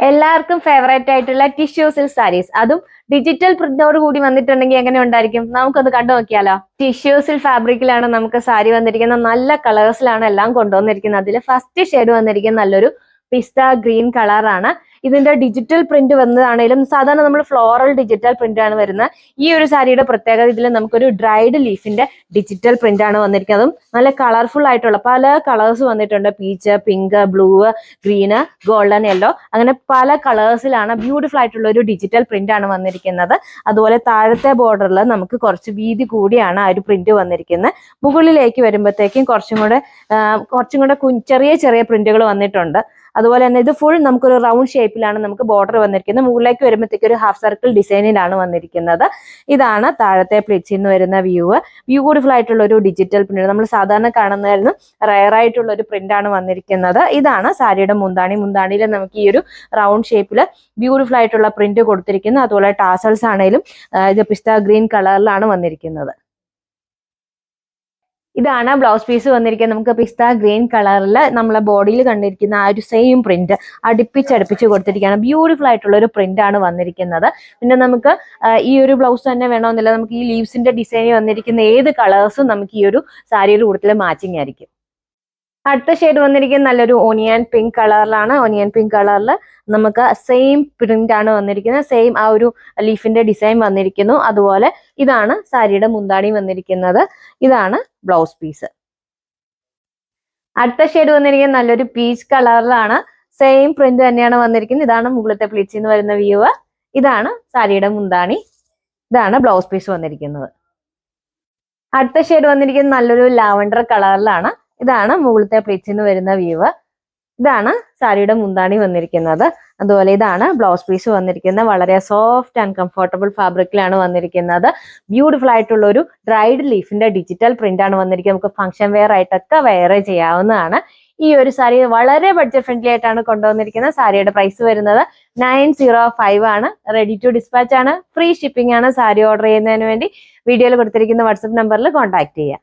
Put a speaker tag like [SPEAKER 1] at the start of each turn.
[SPEAKER 1] എല്ലാവർക്കും ഫേവറേറ്റ് ആയിട്ടുള്ള tissue silk saris, അതും ഡിജിറ്റൽ പ്രിന്റോട് കൂടി വന്നിട്ടുണ്ടെങ്കിൽ എങ്ങനെ ഉണ്ടായിരിക്കും? നമുക്കൊന്ന് കണ്ടു നോക്കിയാലോ. ടിഷ്യൂ സിൽക്ക് ഫാബ്രിക്കിലാണ് നമുക്ക് സാരി വന്നിരിക്കുന്നത്. നല്ല കളേഴ്സിലാണ് എല്ലാം കൊണ്ടുവന്നിരിക്കുന്നത്. അതിൽ ഫസ്റ്റ് ഷെയ്ഡ് വന്നിരിക്കുന്നത് നല്ലൊരു പിസ്ത ഗ്രീൻ കളറാണ്. ഇതിന്റെ ഡിജിറ്റൽ പ്രിന്റ് വന്നതാണെങ്കിലും സാധാരണ നമ്മൾ ഫ്ലോറൽ ഡിജിറ്റൽ പ്രിന്റ് ആണ് വരുന്നത്. ഈ ഒരു സാരിയുടെ പ്രത്യേകത ഇതിൽ നമുക്കൊരു ഡ്രൈഡ് ലീഫിന്റെ ഡിജിറ്റൽ പ്രിന്റ് ആണ് വന്നിരിക്കുന്നത്. നല്ല കളർഫുൾ ആയിട്ടുള്ള പല കളേഴ്സ് വന്നിട്ടുണ്ട്. Peach, pink, blue, green, golden, yellow, അങ്ങനെ പല കളേഴ്സിലാണ് ബ്യൂട്ടിഫുൾ ആയിട്ടുള്ള ഒരു ഡിജിറ്റൽ പ്രിന്റ് ആണ് വന്നിരിക്കുന്നത്. അതുപോലെ താഴത്തെ ബോർഡറിൽ നമുക്ക് കുറച്ച് വീതി കൂടിയാണ് ആ ഒരു പ്രിന്റ് വന്നിരിക്കുന്നത്. മുകളിലേക്ക് വരുമ്പോഴത്തേക്കും കുറച്ചും കൂടെ ചെറിയ ചെറിയ പ്രിന്റുകൾ വന്നിട്ടുണ്ട്. അതുപോലെ തന്നെ ഇത് ഫുൾ നമുക്കൊരു റൗണ്ട് ഷേപ്പിലാണ് നമുക്ക് ബോർഡർ വന്നിരിക്കുന്നത്. മുകളിലേക്ക് വരുമ്പോഴത്തേക്ക് ഒരു ഹാഫ് സർക്കിൾ ഡിസൈനിലാണ് വന്നിരിക്കുന്നത്. ഇതാണ് താഴത്തെ പ്ലിറ്റ്സിൽ നിന്ന് വരുന്ന വ്യൂ. ബ്യൂട്ടിഫുൾ ആയിട്ടുള്ള ഒരു ഡിജിറ്റൽ പ്രിന്റ്. നമ്മൾ സാധാരണ കാണുന്നതായിരുന്നു റയർ ആയിട്ടുള്ള ഒരു പ്രിന്റ് ആണ് വന്നിരിക്കുന്നത്. ഇതാണ് സാരിയുടെ മുന്താണി. മുന്താണിയിൽ നമുക്ക് ഈ ഒരു റൗണ്ട് ഷേപ്പിൽ ബ്യൂട്ടിഫുൾ ആയിട്ടുള്ള പ്രിന്റ് കൊടുത്തിരിക്കുന്നത്. അതുപോലെ ടാസൽസ് ആണെങ്കിലും ഇത് പിസ്ത ഗ്രീൻ കളറിലാണ് വന്നിരിക്കുന്നത്. ഇതാണ് ബ്ലൗസ് പീസ് വന്നിരിക്കുന്നത്. നമുക്ക് പിസ്ത ഗ്രീൻ കളറിൽ നമ്മളെ ബോഡിയിൽ കണ്ടിരിക്കുന്ന ആ ഒരു സെയിം പ്രിന്റ് അടുപ്പിച്ച് കൊടുത്തിരിക്കുകയാണ്. ബ്യൂട്ടിഫുൾ ആയിട്ടുള്ള ഒരു പ്രിന്റ് ആണ് വന്നിരിക്കുന്നത്. പിന്നെ നമുക്ക് ഈ ഒരു ബ്ലൗസ് തന്നെ വേണമെന്നില്ല. നമുക്ക് ഈ ലീവ്സിന്റെ ഡിസൈൻ വന്നിരിക്കുന്ന ഏത് കളേഴ്സും നമുക്ക് ഈ ഒരു സാരിയുടെ കൂട്ടത്തിൽ മാച്ചിങ് ആയിരിക്കും. അടുത്ത ഷെയ്ഡ് വന്നിരിക്കുന്നത് നല്ലൊരു ഓണിയൻ പിങ്ക് കളറിലാണ്. ഓണിയൻ പിങ്ക് കളറിൽ നമുക്ക് സെയിം പ്രിന്റ് ആണ് വന്നിരിക്കുന്നത്. സെയിം ആ ഒരു ലീഫിന്റെ ഡിസൈൻ വന്നിരിക്കുന്നു. അതുപോലെ ഇതാണ് സാരിയുടെ മുന്താണി വന്നിരിക്കുന്നത്. ഇതാണ് ബ്ലൗസ് പീസ്. അടുത്ത ഷെയ്ഡ് വന്നിരിക്കുന്നത് നല്ലൊരു പീച്ച് കളറിലാണ്. സെയിം പ്രിന്റ് തന്നെയാണ് വന്നിരിക്കുന്നത്. ഇതാണ് മുകളിലത്തെ പ്ലീറ്റ്സിൽ നിന്ന് വരുന്ന വ്യൂ. ഇതാണ് സാരിയുടെ മുന്താണി. ഇതാണ് ബ്ലൗസ് പീസ് വന്നിരിക്കുന്നത്. അടുത്ത ഷെയ്ഡ് വന്നിരിക്കുന്നത് നല്ലൊരു ലാവൻഡർ കളറിലാണ്. ഇതാണ് മുകളിലത്തെ പ്ലീറ്റ്സിൽ നിന്ന് വരുന്ന വ്യൂ. ഇതാണ് സാരിയുടെ മുന്താണി വന്നിരിക്കുന്നത്. അതുപോലെ ഇതാണ് ബ്ലൗസ് പീസ് വന്നിരിക്കുന്നത്. വളരെ സോഫ്റ്റ് ആൻഡ് കംഫർട്ടബിൾ ഫാബ്രിക്കിലാണ് വന്നിരിക്കുന്നത്. ബ്യൂട്ടിഫുൾ ആയിട്ടുള്ള ഒരു ഡ്രൈഡ് ലീഫിന്റെ ഡിജിറ്റൽ പ്രിന്റ് ആണ് വന്നിരിക്കുന്നത്. നമുക്ക് ഫംഗ്ഷൻ വെയർ ആയിട്ടൊക്കെ വെയർ ചെയ്യാവുന്നതാണ്. ഈ ഒരു സാരി വളരെ ബഡ്ജറ്റ് ഫ്രണ്ട്ലി ആയിട്ടാണ് കൊണ്ടുവന്നിരിക്കുന്നത്. സാരിയുടെ പ്രൈസ് വരുന്നത് 905 ആണ്. റെഡി ടു ഡിസ്പാച്ച് ആണ്. ഫ്രീ ഷിപ്പിംഗ് ആണ്. സാരി ഓർഡർ ചെയ്യുന്നതിന് വേണ്ടി വീഡിയോയിൽ കൊടുത്തിരിക്കുന്ന വാട്സ്ആപ്പ് നമ്പറിൽ കോൺടാക്ട് ചെയ്യുക.